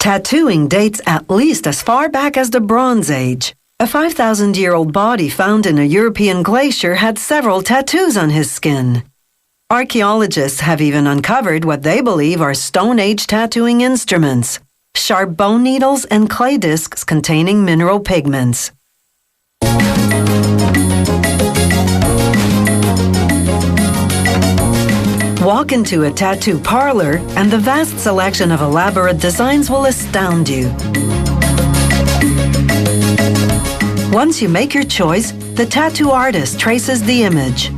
Tattooing dates at least as far back as the Bronze Age. A 5,000-year-old body found in a European glacier had several tattoos on his skin. Archaeologists have even uncovered what they believe are Stone Age tattooing instruments, sharp bone needles and clay discs containing mineral pigments. Walk into a tattoo parlor and the vast selection of elaborate designs will astound you. Once you make your choice, the tattoo artist traces the image.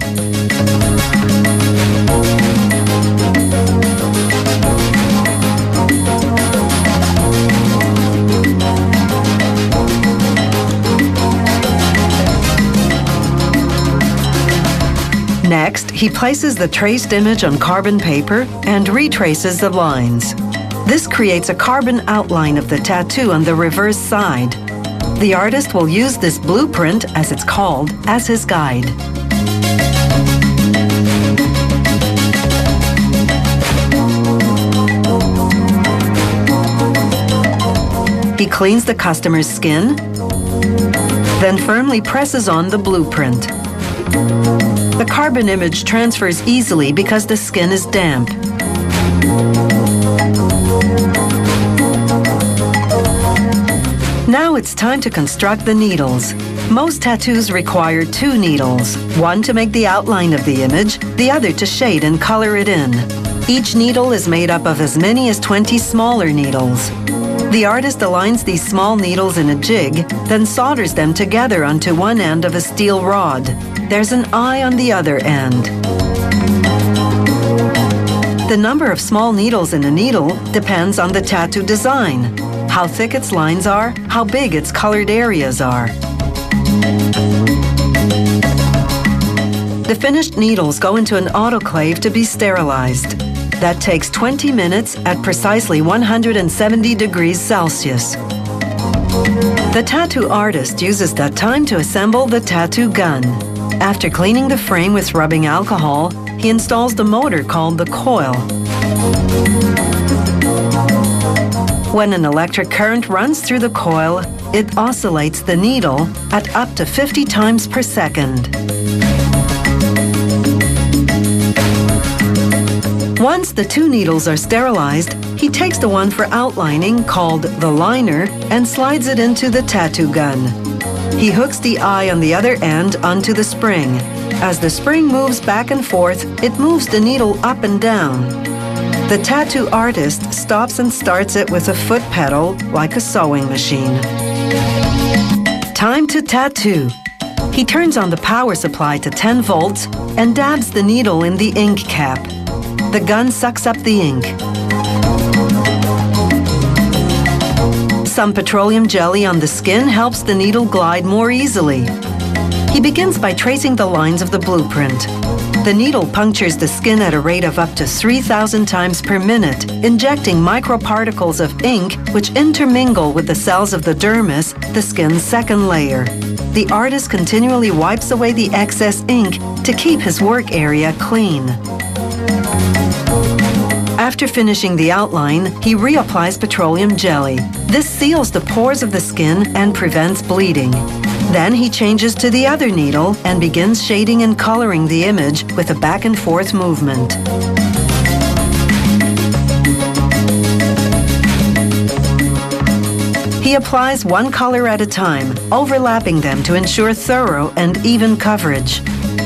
Next, he places the traced image on carbon paper and retraces the lines. This creates a carbon outline of the tattoo on the reverse side. The artist will use this blueprint, as it's called, as his guide. He cleans the customer's skin, then firmly presses on the blueprint. The carbon image transfers easily because the skin is damp. Now it's time to construct the needles. Most tattoos require 2 needles, one to make the outline of the image, the other to shade and color it in. Each needle is made up of as many as 20 smaller needles. The artist aligns these small needles in a jig, then solders them together onto one end of a steel rod. There's an eye on the other end. The number of small needles in a needle depends on the tattoo design, how thick its lines are, how big its colored areas are. The finished needles go into an autoclave to be sterilized. That takes 20 minutes at precisely 170 degrees Celsius. The tattoo artist uses that time to assemble the tattoo gun. After cleaning the frame with rubbing alcohol, he installs the motor called the coil. When an electric current runs through the coil, it oscillates the needle at up to 50 times per second. Once the 2 needles are sterilized, he takes the one for outlining, called the liner, and slides it into the tattoo gun. He hooks the eye on the other end onto the spring. As the spring moves back and forth, it moves the needle up and down. The tattoo artist stops and starts it with a foot pedal, like a sewing machine. Time to tattoo. He turns on the power supply to 10 volts and dabs the needle in the ink cap. The gun sucks up the ink. Some petroleum jelly on the skin helps the needle glide more easily. He begins by tracing the lines of the blueprint. The needle punctures the skin at a rate of up to 3,000 times per minute, injecting microparticles of ink which intermingle with the cells of the dermis, the skin's second layer. The artist continually wipes away the excess ink to keep his work area clean. After finishing the outline, he reapplies petroleum jelly. This seals the pores of the skin and prevents bleeding. Then he changes to the other needle and begins shading and coloring the image with a back and forth movement. He applies one color at a time, overlapping them to ensure thorough and even coverage.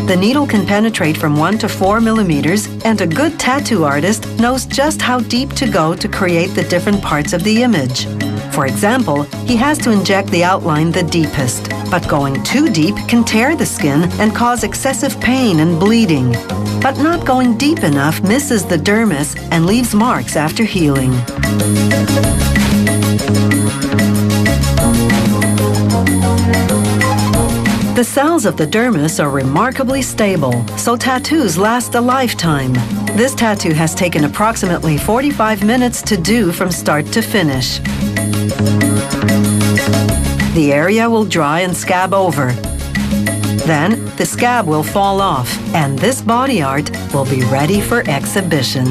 The needle can penetrate from 1 to 4 millimeters, and a good tattoo artist knows just how deep to go to create the different parts of the image. For example, he has to inject the outline the deepest, but going too deep can tear the skin and cause excessive pain and bleeding. But not going deep enough misses the dermis and leaves marks after healing. The cells of the dermis are remarkably stable, so tattoos last a lifetime. This tattoo has taken approximately 45 minutes to do from start to finish. The area will dry and scab over. Then, the scab will fall off, and this body art will be ready for exhibition.